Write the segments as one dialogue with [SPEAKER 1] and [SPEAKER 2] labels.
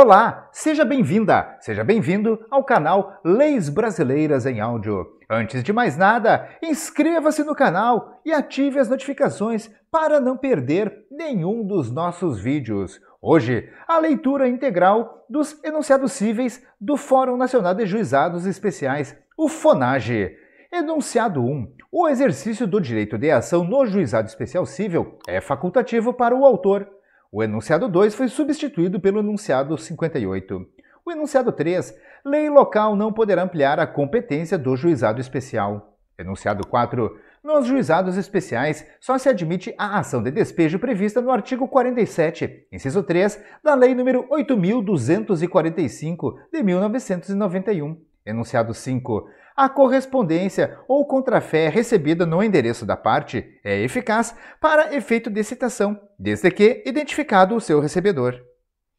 [SPEAKER 1] Olá, seja bem-vinda, seja bem-vindo ao canal Leis Brasileiras em Áudio. Antes de mais nada, inscreva-se no canal e ative as notificações para não perder nenhum dos nossos vídeos. Hoje, a leitura integral dos enunciados cíveis do Fórum Nacional de Juizados Especiais, o FONAGE. Enunciado 1. O exercício do direito de ação no Juizado Especial Cível é facultativo para o autor. O enunciado 2 foi substituído pelo enunciado 58. O enunciado 3. Lei local não poderá ampliar a competência do juizado especial. Enunciado 4. Nos juizados especiais, só se admite a ação de despejo prevista no artigo 47, inciso 3, da Lei nº 8.245, de 1991. Enunciado 5. A correspondência ou contrafé recebida no endereço da parte é eficaz para efeito de citação, desde que identificado o seu recebedor.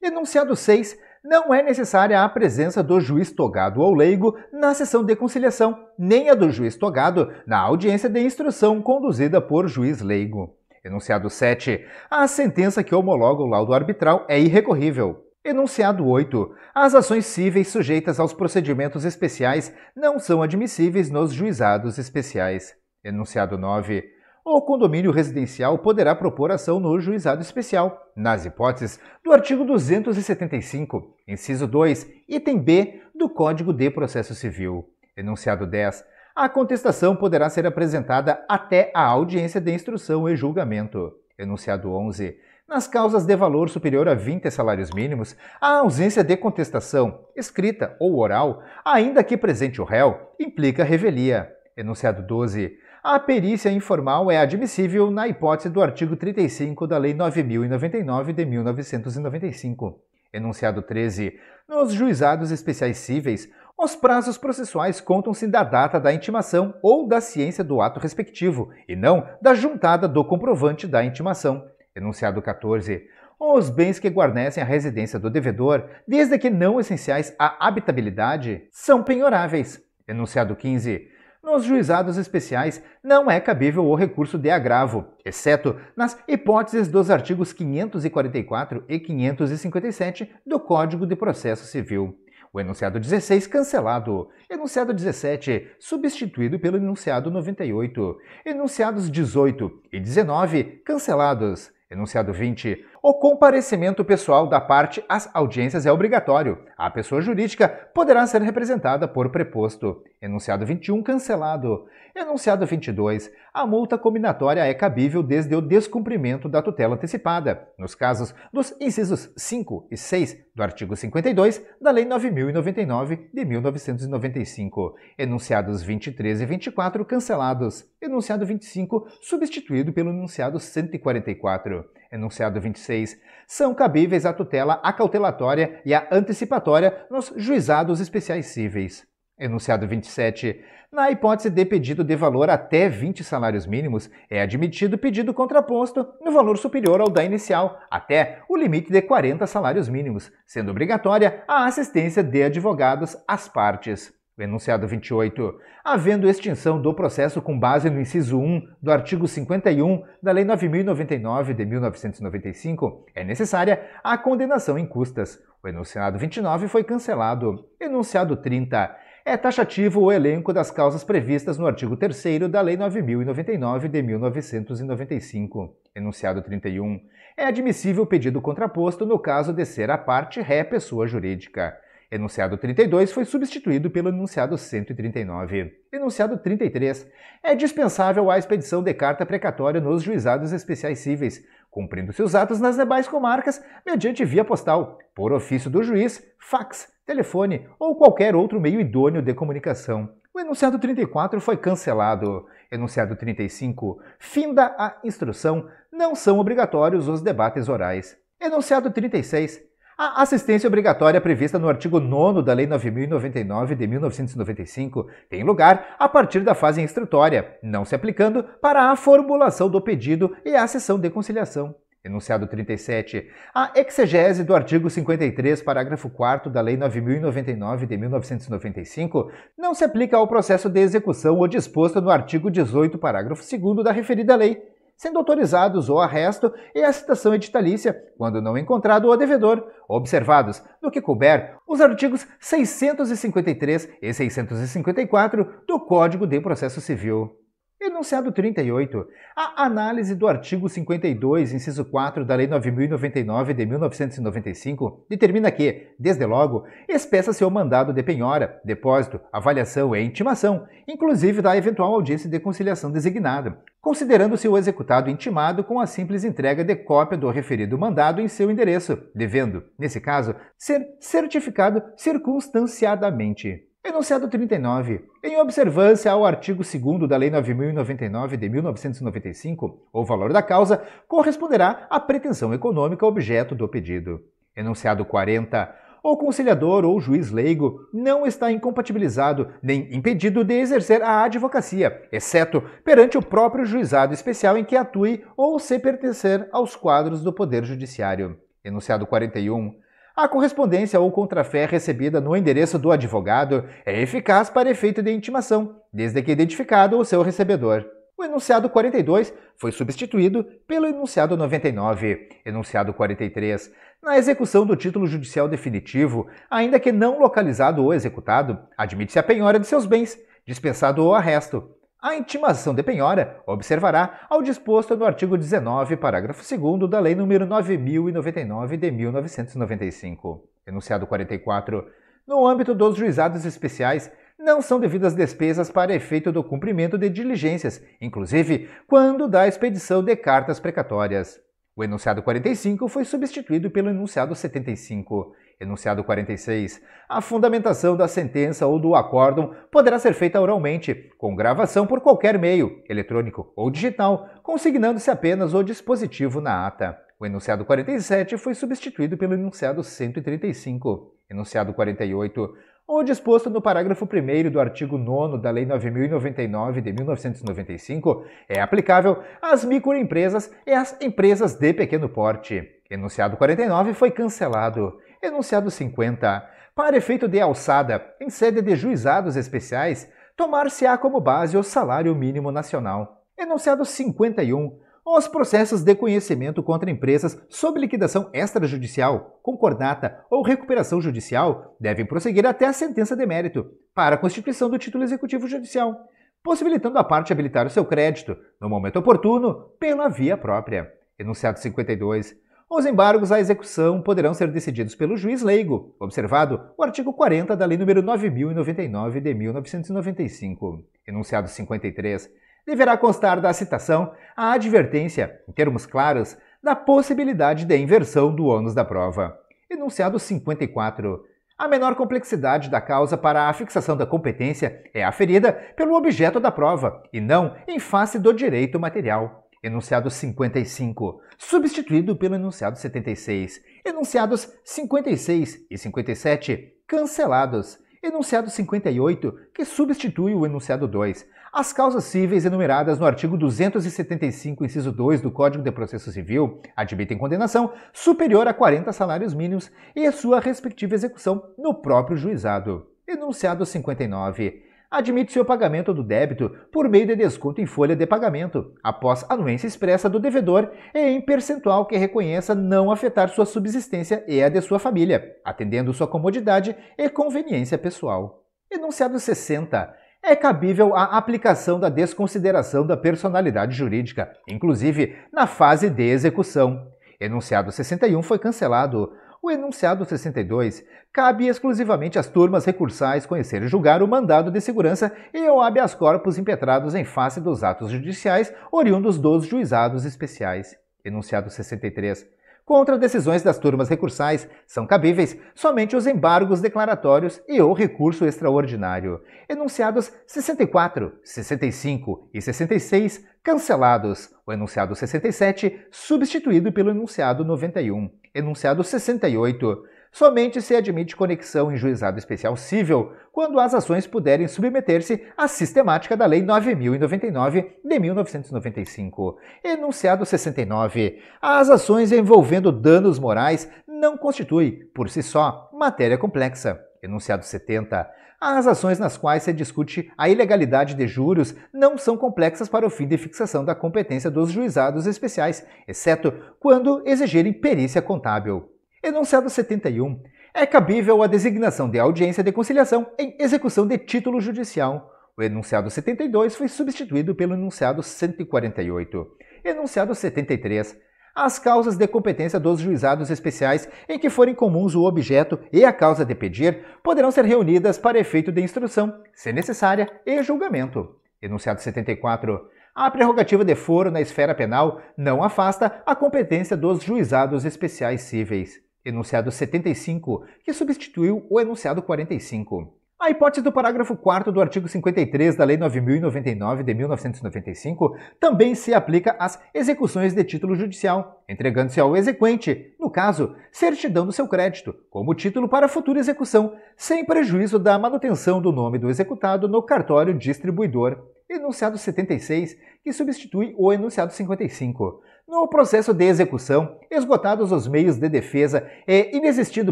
[SPEAKER 1] Enunciado 6. Não é necessária a presença do juiz togado ou leigo na sessão de conciliação, nem a do juiz togado na audiência de instrução conduzida por juiz leigo. Enunciado 7. A sentença que homologa o laudo arbitral é irrecorrível. Enunciado 8. As ações cíveis sujeitas aos procedimentos especiais não são admissíveis nos juizados especiais. Enunciado 9. O condomínio residencial poderá propor ação no juizado especial, nas hipóteses do artigo 275, inciso 2, item B do Código de Processo Civil. Enunciado 10. A contestação poderá ser apresentada até a audiência de instrução e julgamento. Enunciado 11. Nas causas de valor superior a 20 salários mínimos, a ausência de contestação, escrita ou oral, ainda que presente o réu, implica revelia. Enunciado 12. A perícia informal é admissível na hipótese do artigo 35 da Lei 9.099 de 1995. Enunciado 13. Nos juizados especiais cíveis, os prazos processuais contam-se da data da intimação ou da ciência do ato respectivo, e não da juntada do comprovante da intimação. Enunciado 14. Os bens que guarnecem a residência do devedor, desde que não essenciais à habitabilidade, são penhoráveis. Enunciado 15. Nos juizados especiais, não é cabível o recurso de agravo, exceto nas hipóteses dos artigos 544 e 557 do Código de Processo Civil. O enunciado 16, cancelado. Enunciado 17, substituído pelo enunciado 98. Enunciados 18 e 19, cancelados. Enunciado 20. O comparecimento pessoal da parte às audiências é obrigatório. A pessoa jurídica poderá ser representada por preposto. Enunciado 21, cancelado. Enunciado 22. A multa combinatória é cabível desde o descumprimento da tutela antecipada, nos casos dos incisos 5 e 6 do artigo 52 da Lei 9.099 de 1995. Enunciados 23 e 24, cancelados. Enunciado 25, substituído pelo enunciado 144. Enunciado 26. São cabíveis a tutela acautelatória e a antecipatória nos juizados especiais cíveis. Enunciado 27. Na hipótese de pedido de valor até 20 salários mínimos, é admitido pedido contraposto no valor superior ao da inicial, até o limite de 40 salários mínimos, sendo obrigatória a assistência de advogados às partes. Enunciado 28. Havendo extinção do processo com base no inciso 1 do artigo 51 da Lei 9.099 de 1995, é necessária a condenação em custas. O enunciado 29 foi cancelado. Enunciado 30. É taxativo o elenco das causas previstas no artigo 3º da Lei 9.099 de 1995. Enunciado 31. É admissível pedido contraposto no caso de ser a parte ré pessoa jurídica. Enunciado 32 foi substituído pelo enunciado 139. Enunciado 33. É dispensável a expedição de carta precatória nos juizados especiais cíveis, cumprindo-se os atos nas demais comarcas mediante via postal, por ofício do juiz, fax, telefone ou qualquer outro meio idôneo de comunicação. O enunciado 34 foi cancelado. Enunciado 35. Finda a instrução, não são obrigatórios os debates orais. Enunciado 36. A assistência obrigatória prevista no artigo 9º da Lei 9.099 de 1995 tem lugar a partir da fase instrutória, não se aplicando para a formulação do pedido e a sessão de conciliação. Enunciado 37. A exegese do artigo 53, parágrafo 4º da Lei 9.099 de 1995 não se aplica ao processo de execução ou disposto no artigo 18, parágrafo 2º da referida lei, sendo autorizados o arresto e a citação editalícia, quando não encontrado o devedor, observados, no que couber, os artigos 653 e 654 do Código de Processo Civil. Enunciado 38. A análise do artigo 52, inciso 4 da Lei 9.099 de 1995 determina que, desde logo, espeça-se o mandado de penhora, depósito, avaliação e intimação, inclusive da eventual audiência de conciliação designada, considerando-se o executado intimado com a simples entrega de cópia do referido mandado em seu endereço, devendo, nesse caso, ser certificado circunstanciadamente. Enunciado 39. Em observância ao artigo 2º da Lei 9.099 de 1995, o valor da causa corresponderá à pretensão econômica objeto do pedido. Enunciado 40. O conciliador ou juiz leigo não está incompatibilizado nem impedido de exercer a advocacia, exceto perante o próprio juizado especial em que atue ou se pertencer aos quadros do Poder Judiciário. Enunciado 41. A correspondência ou contrafé recebida no endereço do advogado é eficaz para efeito de intimação, desde que identificado o seu recebedor. O enunciado 42 foi substituído pelo enunciado 99. Enunciado 43. Na execução do título judicial definitivo, ainda que não localizado o executado, admite-se a penhora de seus bens, dispensado o arresto. A intimação de penhora observará ao disposto no artigo 19, parágrafo 2º da Lei nº 9.099 de 1995. Enunciado 44. No âmbito dos juizados especiais, não são devidas despesas para efeito do cumprimento de diligências, inclusive quando da expedição de cartas precatórias. O enunciado 45 foi substituído pelo enunciado 75. Enunciado 46. A fundamentação da sentença ou do acórdão poderá ser feita oralmente, com gravação por qualquer meio, eletrônico ou digital, consignando-se apenas o dispositivo na ata. O enunciado 47 foi substituído pelo enunciado 135. Enunciado 48. O disposto no parágrafo 1º do artigo 9º da Lei 9.099 de 1995 é aplicável às microempresas e às empresas de pequeno porte. Enunciado 49 foi cancelado. Enunciado 50. Para efeito de alçada, em sede de juizados especiais, tomar-se-á como base o salário mínimo nacional. Enunciado 51. Os processos de conhecimento contra empresas sob liquidação extrajudicial, concordata ou recuperação judicial devem prosseguir até a sentença de mérito, para a constituição do título executivo judicial, possibilitando a parte habilitar o seu crédito, no momento oportuno, pela via própria. Enunciado 52. Os embargos à execução poderão ser decididos pelo juiz leigo, observado o artigo 40 da Lei nº 9.099 de 1995. Enunciado 53. Deverá constar da citação a advertência, em termos claros, da possibilidade de inversão do ônus da prova. Enunciado 54. A menor complexidade da causa para a fixação da competência é aferida pelo objeto da prova, e não em face do direito material. Enunciado 55, substituído pelo enunciado 76. Enunciados 56 e 57, cancelados. Enunciado 58, que substitui o enunciado 2. As causas cíveis enumeradas no artigo 275, inciso 2 do Código de Processo Civil admitem condenação superior a 40 salários mínimos e a sua respectiva execução no próprio juizado. Enunciado 59. Admite-se o pagamento do débito por meio de desconto em folha de pagamento, após anuência expressa do devedor e em percentual que reconheça não afetar sua subsistência e a de sua família, atendendo sua comodidade e conveniência pessoal. Enunciado 60. É cabível a aplicação da desconsideração da personalidade jurídica, inclusive na fase de execução. Enunciado 61 foi cancelado. O enunciado 62 cabe exclusivamente às turmas recursais conhecer e julgar o mandado de segurança e o habeas corpus impetrados em face dos atos judiciais oriundos dos juizados especiais. Enunciado 63. Contra decisões das turmas recursais, são cabíveis somente os embargos declaratórios e o recurso extraordinário. Enunciados 64, 65 e 66, cancelados. O enunciado 67, substituído pelo enunciado 91. Enunciado 68. Somente se admite conexão em juizado especial cível quando as ações puderem submeter-se à sistemática da Lei 9.099 de 1995. Enunciado 69. As ações envolvendo danos morais não constituem, por si só, matéria complexa. Enunciado 70. As ações nas quais se discute a ilegalidade de juros não são complexas para o fim de fixação da competência dos juizados especiais, exceto quando exigirem perícia contábil. Enunciado 71. É cabível a designação de audiência de conciliação em execução de título judicial. O enunciado 72 foi substituído pelo enunciado 148. Enunciado 73. As causas de competência dos juizados especiais em que forem comuns o objeto e a causa de pedir poderão ser reunidas para efeito de instrução, se necessária, e julgamento. Enunciado 74. A prerrogativa de foro na esfera penal não afasta a competência dos juizados especiais cíveis. Enunciado 75, que substituiu o enunciado 45. A hipótese do parágrafo 4º do artigo 53 da Lei 9.099 de 1995 também se aplica às execuções de título judicial, entregando-se ao exequente, no caso, certidão do seu crédito, como título para futura execução, sem prejuízo da manutenção do nome do executado no cartório distribuidor. Enunciado 76, que substitui o enunciado 55. No processo de execução, esgotados os meios de defesa e inexistindo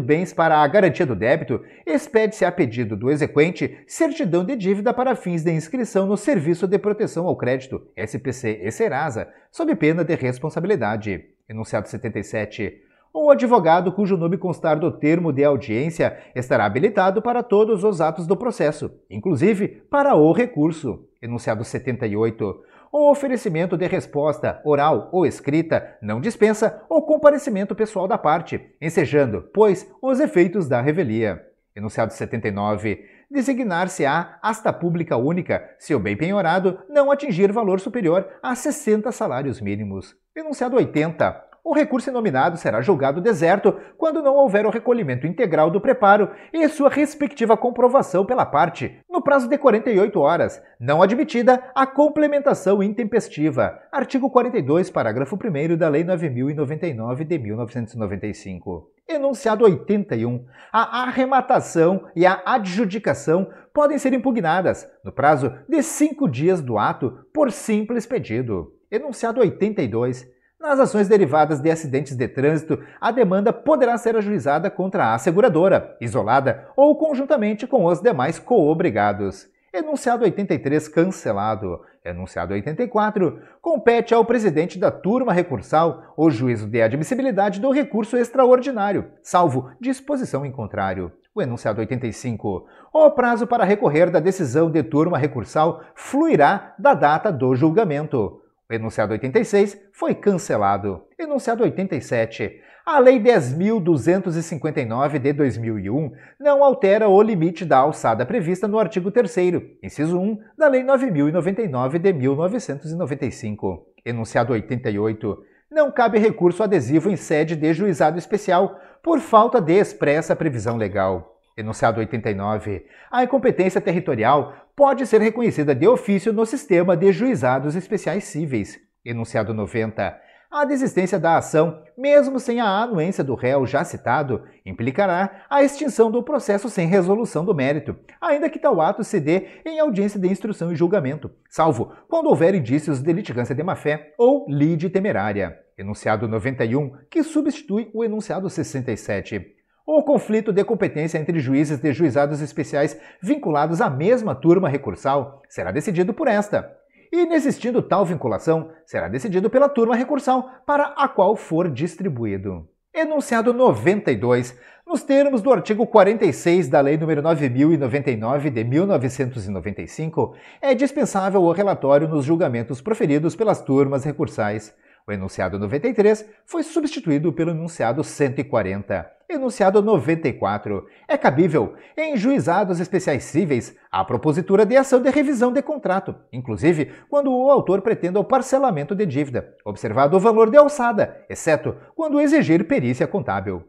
[SPEAKER 1] bens para a garantia do débito, expede-se a pedido do exequente certidão de dívida para fins de inscrição no Serviço de Proteção ao Crédito, SPC e Serasa, sob pena de responsabilidade. Enunciado 77. O advogado cujo nome constar do termo de audiência estará habilitado para todos os atos do processo, inclusive para o recurso. Enunciado 78. O oferecimento de resposta, oral ou escrita, não dispensa o comparecimento pessoal da parte, ensejando, pois, os efeitos da revelia. Enunciado 79. Designar-se-á asta pública única se o bem penhorado não atingir valor superior a 60 salários mínimos. Enunciado 80. O recurso inominado será julgado deserto quando não houver o recolhimento integral do preparo e sua respectiva comprovação pela parte, no prazo de 48 horas, não admitida a complementação intempestiva. Artigo 42, parágrafo 1º da Lei 9.099 de 1995. Enunciado 81. A arrematação e a adjudicação podem ser impugnadas, no prazo de 5 dias do ato, por simples pedido. Enunciado 82. Nas ações derivadas de acidentes de trânsito, a demanda poderá ser ajuizada contra a seguradora, isolada ou conjuntamente com os demais coobrigados. Enunciado 83 cancelado. Enunciado 84. Compete ao presidente da turma recursal o juízo de admissibilidade do recurso extraordinário, salvo disposição em contrário. O enunciado 85. O prazo para recorrer da decisão de turma recursal fluirá da data do julgamento. O enunciado 86 foi cancelado. Enunciado 87. A Lei 10.259 de 2001 não altera o limite da alçada prevista no artigo 3º, inciso 1, da Lei 9.099 de 1995. Enunciado 88. Não cabe recurso adesivo em sede de juizado especial por falta de expressa previsão legal. Enunciado 89. A incompetência territorial pode ser reconhecida de ofício no sistema de juizados especiais cíveis. Enunciado 90. A desistência da ação, mesmo sem a anuência do réu já citado, implicará a extinção do processo sem resolução do mérito, ainda que tal ato se dê em audiência de instrução e julgamento, salvo quando houver indícios de litigância de má-fé ou lide temerária. Enunciado 91, que substitui o enunciado 67. O conflito de competência entre juízes de juizados especiais vinculados à mesma turma recursal será decidido por esta. Inexistindo tal vinculação, será decidido pela turma recursal para a qual for distribuído. Enunciado 92. Nos termos do artigo 46 da Lei nº 9.099 de 1995, é dispensável o relatório nos julgamentos proferidos pelas turmas recursais. O enunciado 93 foi substituído pelo enunciado 140. Enunciado 94. É cabível, em juizados especiais cíveis, a propositura de ação de revisão de contrato, inclusive quando o autor pretenda o parcelamento de dívida, observado o valor de alçada, exceto quando exigir perícia contábil.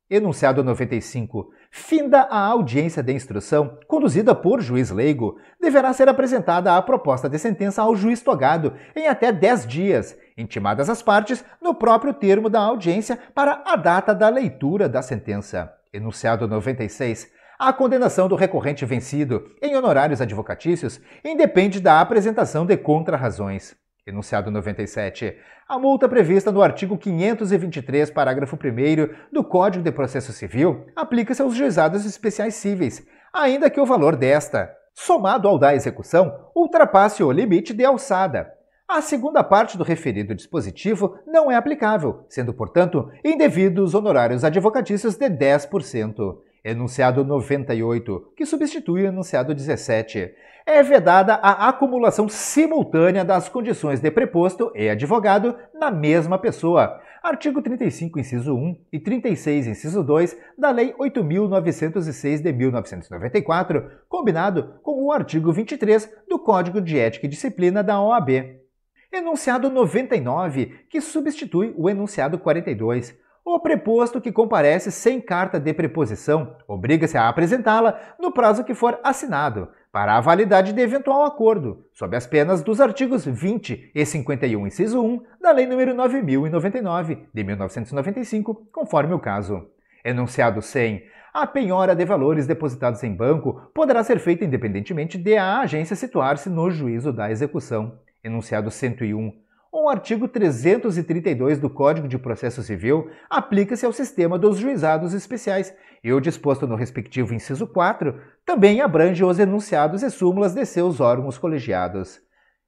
[SPEAKER 1] Enunciado 95. Finda a audiência de instrução, conduzida por juiz leigo, deverá ser apresentada a proposta de sentença ao juiz togado em até 10 dias, intimadas as partes no próprio termo da audiência para a data da leitura da sentença. Enunciado 96. A condenação do recorrente vencido em honorários advocatícios independe da apresentação de contrarrazões. Enunciado 97. A multa prevista no artigo 523, parágrafo 1º do Código de Processo Civil aplica-se aos juizados especiais cíveis, ainda que o valor desta, somado ao da execução, ultrapasse o limite de alçada. A segunda parte do referido dispositivo não é aplicável, sendo, portanto, indevidos honorários advocatícios de 10%. Enunciado 98, que substitui o enunciado 17. É vedada a acumulação simultânea das condições de preposto e advogado na mesma pessoa. Artigo 35, inciso 1 e 36, inciso 2 da Lei 8.906 de 1994, combinado com o artigo 23 do Código de Ética e Disciplina da OAB. Enunciado 99, que substitui o enunciado 42. O preposto que comparece sem carta de preposição obriga-se a apresentá-la no prazo que for assinado, para a validade de eventual acordo, sob as penas dos artigos 20 e 51, inciso 1, da Lei nº 9.099, de 1995, conforme o caso. Enunciado 100. A penhora de valores depositados em banco poderá ser feita independentemente de a agência situar-se no juízo da execução. Enunciado 101. O artigo 332 do Código de Processo Civil aplica-se ao sistema dos juizados especiais e o disposto no respectivo inciso 4 também abrange os enunciados e súmulas de seus órgãos colegiados.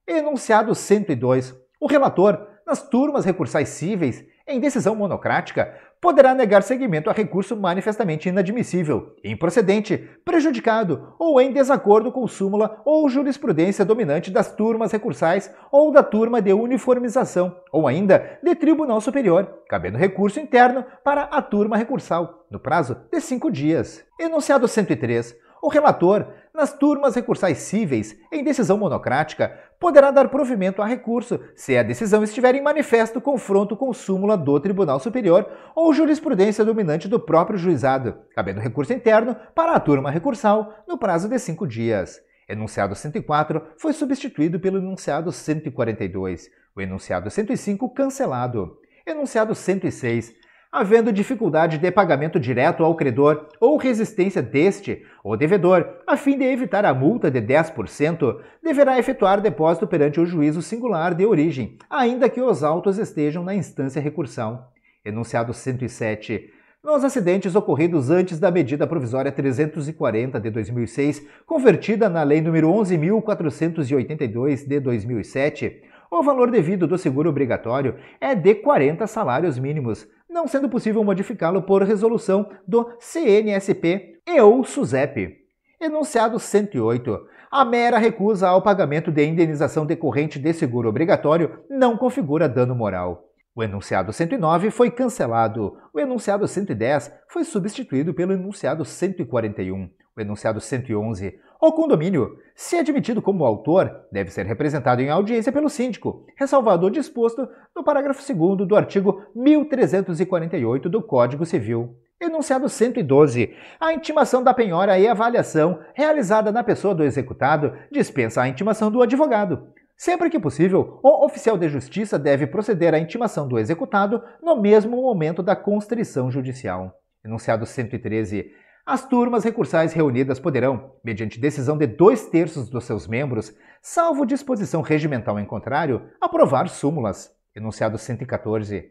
[SPEAKER 1] Enunciado 102. O relator, nas turmas recursais cíveis, em decisão monocrática, poderá negar seguimento a recurso manifestamente inadmissível, improcedente, prejudicado ou em desacordo com súmula ou jurisprudência dominante das turmas recursais ou da turma de uniformização, ou ainda de tribunal superior, cabendo recurso interno para a turma recursal, no prazo de 5 dias. Enunciado 103. O relator, nas turmas recursais cíveis, em decisão monocrática, poderá dar provimento a recurso se a decisão estiver em manifesto confronto com súmula do Tribunal Superior ou jurisprudência dominante do próprio juizado, cabendo recurso interno para a turma recursal no prazo de 5 dias. Enunciado 104 foi substituído pelo enunciado 142, o enunciado 105 cancelado. Enunciado 106. Havendo dificuldade de pagamento direto ao credor ou resistência deste, o devedor, a fim de evitar a multa de 10%, deverá efetuar depósito perante o juízo singular de origem, ainda que os autos estejam na instância recursal. Enunciado 107. Nos acidentes ocorridos antes da medida provisória 340 de 2006, convertida na Lei nº 11.482 de 2007, o valor devido do seguro obrigatório é de 40 salários mínimos, não sendo possível modificá-lo por resolução do CNSP e ou SUSEP. Enunciado 108. A mera recusa ao pagamento de indenização decorrente de seguro obrigatório não configura dano moral. O enunciado 109 foi cancelado. O enunciado 110 foi substituído pelo enunciado 141. O enunciado 111. O condomínio, se admitido como autor, deve ser representado em audiência pelo síndico, ressalvado o disposto no parágrafo 2º do artigo 1348 do Código Civil. Enunciado 112. A intimação da penhora e avaliação realizada na pessoa do executado dispensa a intimação do advogado. Sempre que possível, o oficial de justiça deve proceder à intimação do executado no mesmo momento da constrição judicial. Enunciado 113. As turmas recursais reunidas poderão, mediante decisão de 2/3 dos seus membros, salvo disposição regimental em contrário, aprovar súmulas. Enunciado 114.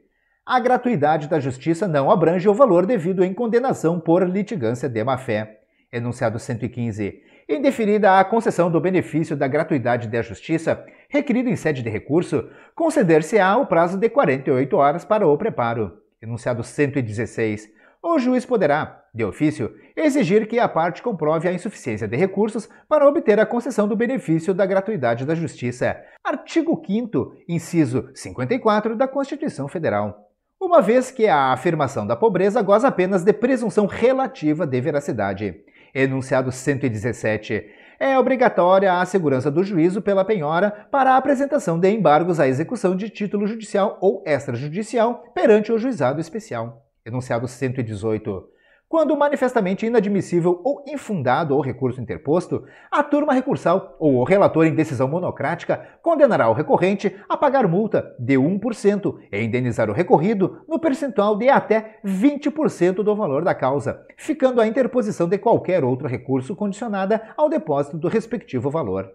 [SPEAKER 1] A gratuidade da justiça não abrange o valor devido em condenação por litigância de má-fé. Enunciado 115. Indeferida a concessão do benefício da gratuidade da justiça, requerido em sede de recurso, conceder-se-á o prazo de 48 horas para o preparo. Enunciado 116. O juiz poderá, de ofício, exigir que a parte comprove a insuficiência de recursos para obter a concessão do benefício da gratuidade da justiça. Artigo 5º, inciso 54 da Constituição Federal. Uma vez que a afirmação da pobreza goza apenas de presunção relativa de veracidade. Enunciado 117. É obrigatória a segurança do juízo pela penhora para a apresentação de embargos à execução de título judicial ou extrajudicial perante o juizado especial. Enunciado 118. Quando manifestamente inadmissível ou infundado o recurso interposto, a turma recursal ou o relator em decisão monocrática condenará o recorrente a pagar multa de 1% e indenizar o recorrido no percentual de até 20% do valor da causa, ficando a interposição de qualquer outro recurso condicionada ao depósito do respectivo valor.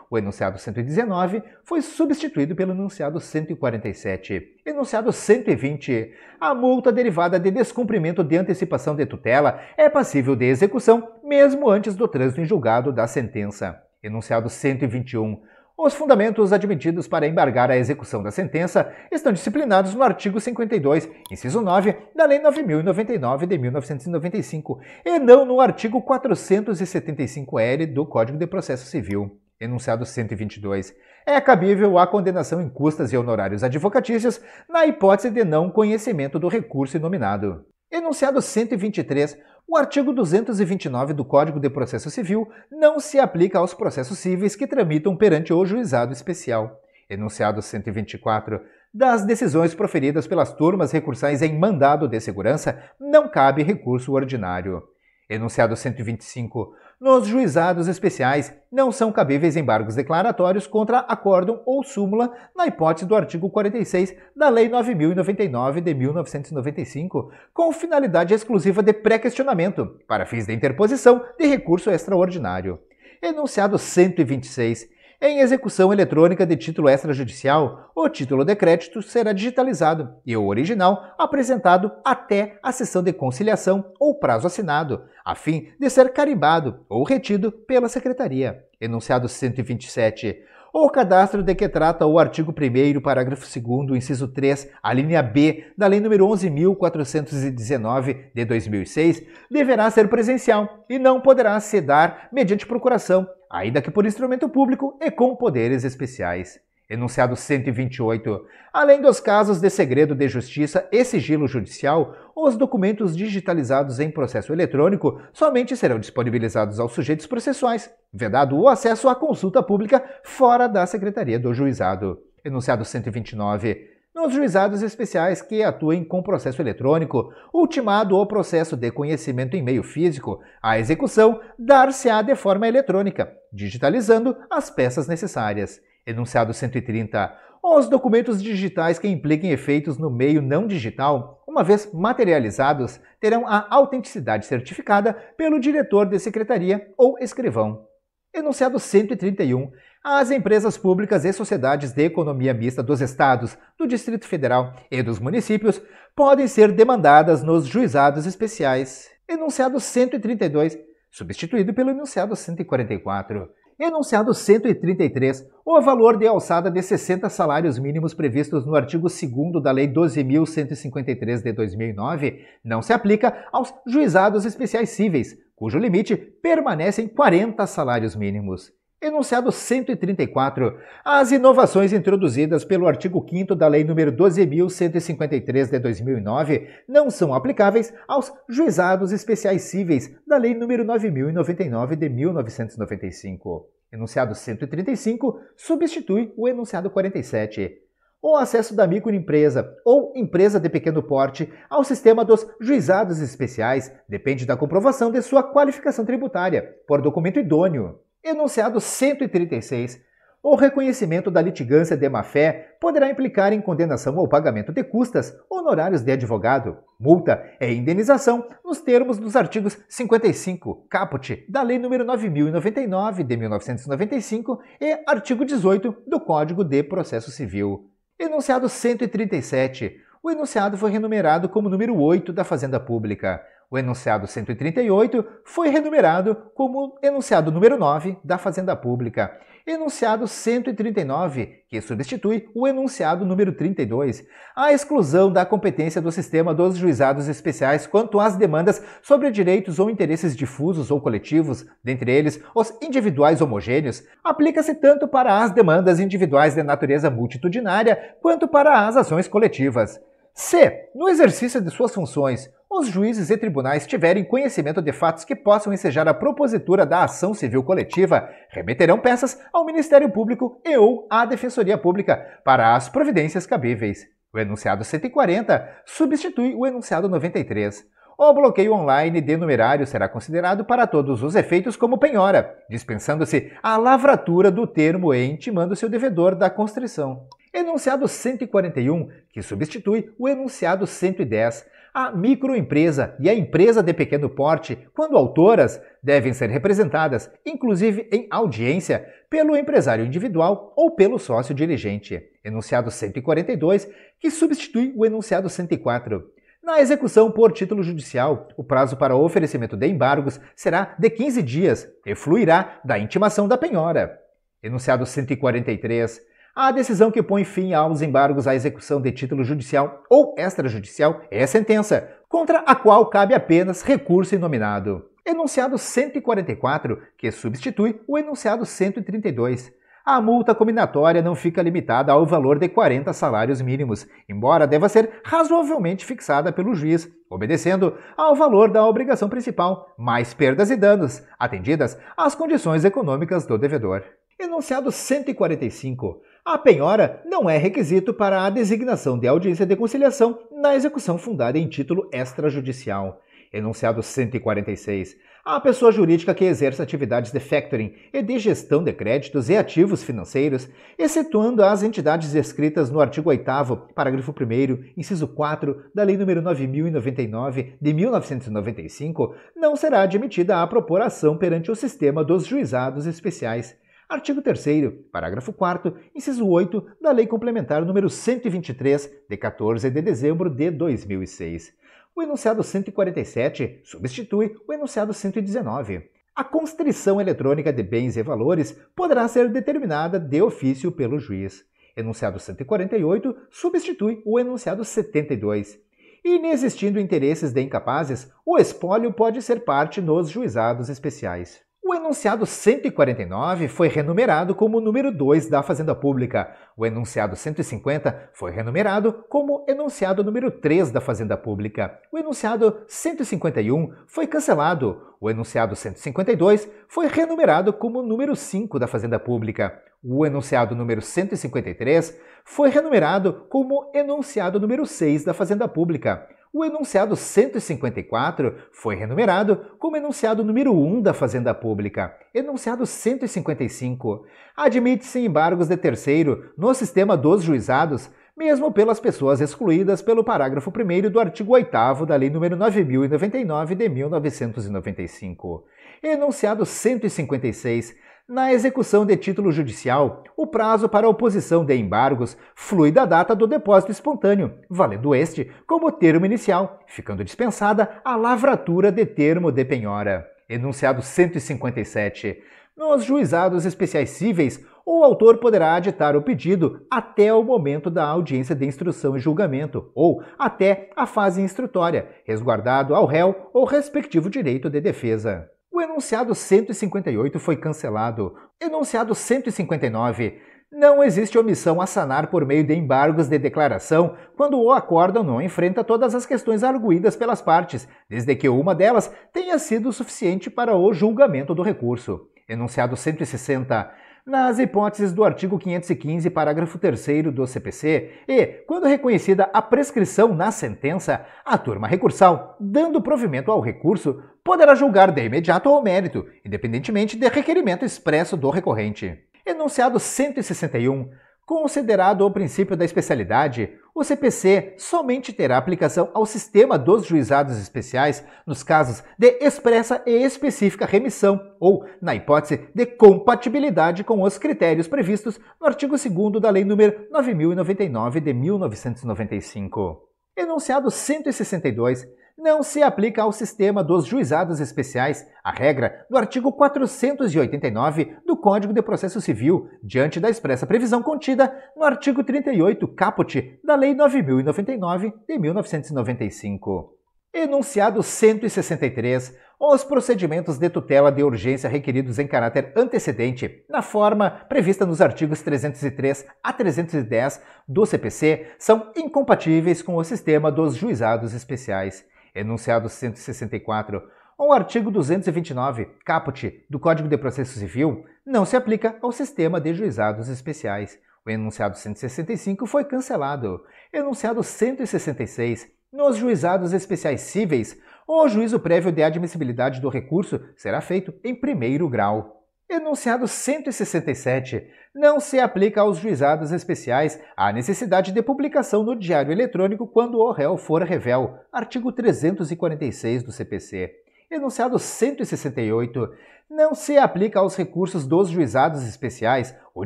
[SPEAKER 1] o enunciado 119 foi substituído pelo enunciado 147. Enunciado 120. A multa derivada de descumprimento de antecipação de tutela é passível de execução mesmo antes do trânsito em julgado da sentença. Enunciado 121. Os fundamentos admitidos para embargar a execução da sentença estão disciplinados no artigo 52, inciso 9, da Lei 9.099 de 1995, e não no artigo 475-L do Código de Processo Civil. Enunciado 122. É cabível a condenação em custas e honorários advocatícios na hipótese de não conhecimento do recurso inominado. Enunciado 123. O artigo 229 do Código de Processo Civil não se aplica aos processos cíveis que tramitam perante o juizado especial. Enunciado 124. Das decisões proferidas pelas turmas recursais em mandado de segurança, não cabe recurso ordinário. Enunciado 125. Nos juizados especiais, não são cabíveis embargos declaratórios contra acórdão ou súmula na hipótese do artigo 46 da Lei 9.099 de 1995, com finalidade exclusiva de pré-questionamento, para fins de interposição de recurso extraordinário. Enunciado 126. Em execução eletrônica de título extrajudicial, o título de crédito será digitalizado e o original apresentado até a sessão de conciliação ou prazo assinado, a fim de ser carimbado ou retido pela Secretaria. Enunciado 127. O cadastro de que trata o artigo 1º, parágrafo 2º, inciso 3, a linha B da Lei nº 11.419 de 2006 deverá ser presencial e não poderá se dar mediante procuração, ainda que por instrumento público e com poderes especiais. Enunciado 128. Além dos casos de segredo de justiça e sigilo judicial, os documentos digitalizados em processo eletrônico somente serão disponibilizados aos sujeitos processuais, vedado o acesso à consulta pública fora da Secretaria do Juizado. Enunciado 129. Nos juizados especiais que atuem com processo eletrônico, ultimado o processo de conhecimento em meio físico, a execução dar-se-á de forma eletrônica, digitalizando as peças necessárias. Enunciado 130. Os documentos digitais que impliquem efeitos no meio não digital, uma vez materializados, terão a autenticidade certificada pelo diretor de secretaria ou escrivão. Enunciado 131. As empresas públicas e sociedades de economia mista dos estados, do Distrito Federal e dos municípios podem ser demandadas nos juizados especiais. Enunciado 132, substituído pelo enunciado 144. Enunciado 133. O valor de alçada de 60 salários mínimos previstos no artigo 2º da Lei 12.153 de 2009 não se aplica aos juizados especiais cíveis, cujo limite permanece em 40 salários mínimos. Enunciado 134. As inovações introduzidas pelo artigo 5º da Lei nº 12.153 de 2009 não são aplicáveis aos juizados especiais cíveis da Lei nº 9.099 de 1995. Enunciado 135 substitui o enunciado 47. O acesso da microempresa ou empresa de pequeno porte ao sistema dos juizados especiais depende da comprovação de sua qualificação tributária por documento idôneo. Enunciado 136. O reconhecimento da litigância de má-fé poderá implicar em condenação ao pagamento de custas, honorários de advogado, multa e indenização nos termos dos artigos 55, caput, da Lei nº 9.099 de 1995 e artigo 18 do Código de Processo Civil. Enunciado 137. O enunciado foi renumerado como número 8 da Fazenda Pública. O enunciado 138 foi renumerado como enunciado número 9 da Fazenda Pública. Enunciado 139, que substitui o enunciado número 32. A exclusão da competência do sistema dos juizados especiais quanto às demandas sobre direitos ou interesses difusos ou coletivos, dentre eles os individuais homogêneos, aplica-se tanto para as demandas individuais de natureza multitudinária quanto para as ações coletivas. Se, no exercício de suas funções, os juízes e tribunais tiverem conhecimento de fatos que possam ensejar a propositura da ação civil coletiva, remeterão peças ao Ministério Público e ou à Defensoria Pública para as providências cabíveis. O enunciado 140 substitui o enunciado 93. O bloqueio online de numerário será considerado para todos os efeitos como penhora, dispensando-se a lavratura do termo e intimando-se o devedor da constrição. Enunciado 141, que substitui o enunciado 110. A microempresa e a empresa de pequeno porte, quando autoras, devem ser representadas, inclusive em audiência, pelo empresário individual ou pelo sócio dirigente. Enunciado 142, que substitui o enunciado 104. Na execução por título judicial, o prazo para o oferecimento de embargos será de 15 dias e fluirá da intimação da penhora. Enunciado 143. A decisão que põe fim aos embargos à execução de título judicial ou extrajudicial é sentença, contra a qual cabe apenas recurso inominado. Enunciado 144, que substitui o enunciado 132. A multa combinatória não fica limitada ao valor de 40 salários mínimos, embora deva ser razoavelmente fixada pelo juiz, obedecendo ao valor da obrigação principal, mais perdas e danos, atendidas às condições econômicas do devedor. Enunciado 145. A penhora não é requisito para a designação de audiência de conciliação na execução fundada em título extrajudicial. Enunciado 146. A pessoa jurídica que exerce atividades de factoring e de gestão de créditos e ativos financeiros, excetuando as entidades descritas no artigo 8º, parágrafo 1º, inciso 4 da Lei nº 9.099 de 1995, não será admitida a propor ação perante o sistema dos juizados especiais. Artigo 3º, parágrafo 4º, inciso 8 da Lei Complementar nº 123, de 14 de dezembro de 2006. O enunciado 147 substitui o enunciado 119. A constrição eletrônica de bens e valores poderá ser determinada de ofício pelo juiz. Enunciado 148 substitui o enunciado 72. Inexistindo interesses de incapazes, o espólio pode ser parte nos juizados especiais. O enunciado 149 foi renumerado como o número 2 da Fazenda Pública. O enunciado 150 foi renumerado como enunciado número 3 da Fazenda Pública. O enunciado 151 foi cancelado. O enunciado 152 foi renumerado como número 5 da Fazenda Pública. O enunciado número 153 foi renumerado como enunciado número 6 da Fazenda Pública. O enunciado 154 foi renumerado como enunciado número 1 da Fazenda Pública. Enunciado 155. Admite-se embargos de terceiro no sistema dos juizados, mesmo pelas pessoas excluídas pelo parágrafo 1º do artigo 8º da Lei nº 9.099 de 1995. Enunciado 156. Na execução de título judicial, o prazo para oposição de embargos flui da data do depósito espontâneo, valendo este como termo inicial, ficando dispensada a lavratura de termo de penhora. Enunciado 157. Nos juizados especiais cíveis, o autor poderá aditar o pedido até o momento da audiência de instrução e julgamento, ou até a fase instrutória, resguardado ao réu o respectivo direito de defesa. O enunciado 158 foi cancelado. Enunciado 159. Não existe omissão a sanar por meio de embargos de declaração quando o acórdão não enfrenta todas as questões arguídas pelas partes, desde que uma delas tenha sido suficiente para o julgamento do recurso. Enunciado 160. Nas hipóteses do artigo 515, parágrafo 3º do CPC, e, quando reconhecida a prescrição na sentença, a turma recursal, dando provimento ao recurso, poderá julgar de imediato ao mérito, independentemente de requerimento expresso do recorrente. Enunciado 161. Considerado o princípio da especialidade, o CPC somente terá aplicação ao sistema dos juizados especiais nos casos de expressa e específica remissão ou na hipótese de compatibilidade com os critérios previstos no artigo 2º da Lei nº 9.099 de 1995. Enunciado 162. Não se aplica ao sistema dos juizados especiais a regra do artigo 489 do Código de Processo Civil, diante da expressa previsão contida no artigo 38 caput da Lei 9.099 de 1995. Enunciado 163. Os procedimentos de tutela de urgência requeridos em caráter antecedente, na forma prevista nos artigos 303 a 310 do CPC, são incompatíveis com o sistema dos juizados especiais. Enunciado 164. O artigo 229, caput, do Código de Processo Civil, não se aplica ao sistema de juizados especiais. O enunciado 165 foi cancelado. Enunciado 166. Nos juizados especiais cíveis, o juízo prévio de admissibilidade do recurso será feito em primeiro grau. Enunciado 167. Não se aplica aos juizados especiais a necessidade de publicação no Diário Eletrônico quando o réu for revel. Artigo 346 do CPC. Enunciado 168. Não se aplica aos recursos dos juizados especiais o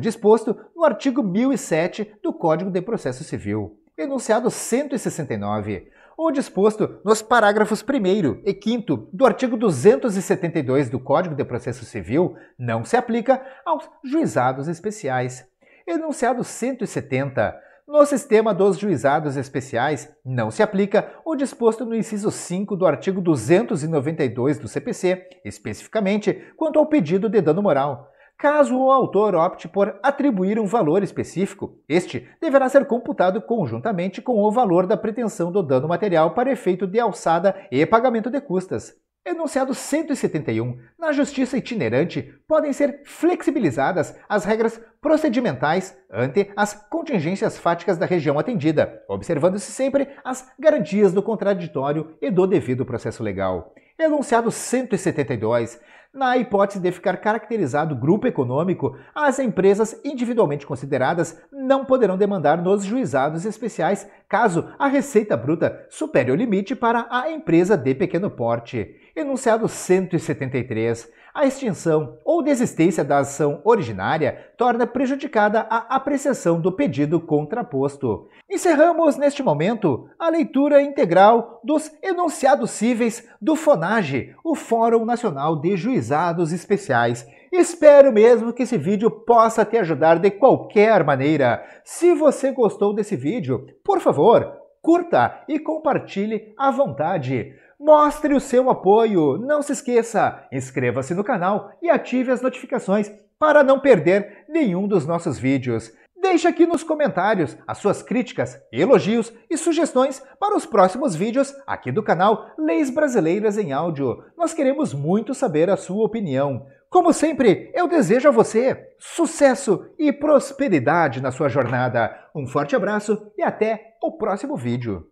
[SPEAKER 1] disposto no artigo 1007 do Código de Processo Civil. Enunciado 169. O disposto nos parágrafos 1º e 5º do artigo 272 do Código de Processo Civil não se aplica aos juizados especiais. Enunciado 170. No sistema dos juizados especiais, não se aplica o disposto no inciso 5 do artigo 292 do CPC, especificamente quanto ao pedido de dano moral. Caso o autor opte por atribuir um valor específico, este deverá ser computado conjuntamente com o valor da pretensão do dano material para efeito de alçada e pagamento de custas. Enunciado 171. Na justiça itinerante, podem ser flexibilizadas as regras procedimentais ante as contingências fáticas da região atendida, observando-se sempre as garantias do contraditório e do devido processo legal. Enunciado 172. Na hipótese de ficar caracterizado grupo econômico, as empresas individualmente consideradas não poderão demandar nos juizados especiais caso a receita bruta supere o limite para a empresa de pequeno porte. Enunciado 173. A extinção ou desistência da ação originária torna prejudicada a apreciação do pedido contraposto. Encerramos neste momento a leitura integral dos enunciados cíveis do FONAGE, o Fórum Nacional de Juizados Especiais. Espero mesmo que esse vídeo possa te ajudar de qualquer maneira. Se você gostou desse vídeo, por favor, curta e compartilhe à vontade. Mostre o seu apoio, não se esqueça, inscreva-se no canal e ative as notificações para não perder nenhum dos nossos vídeos. Deixe aqui nos comentários as suas críticas, elogios e sugestões para os próximos vídeos aqui do canal Leis Brasileiras em Áudio. Nós queremos muito saber a sua opinião. Como sempre, eu desejo a você sucesso e prosperidade na sua jornada. Um forte abraço e até o próximo vídeo.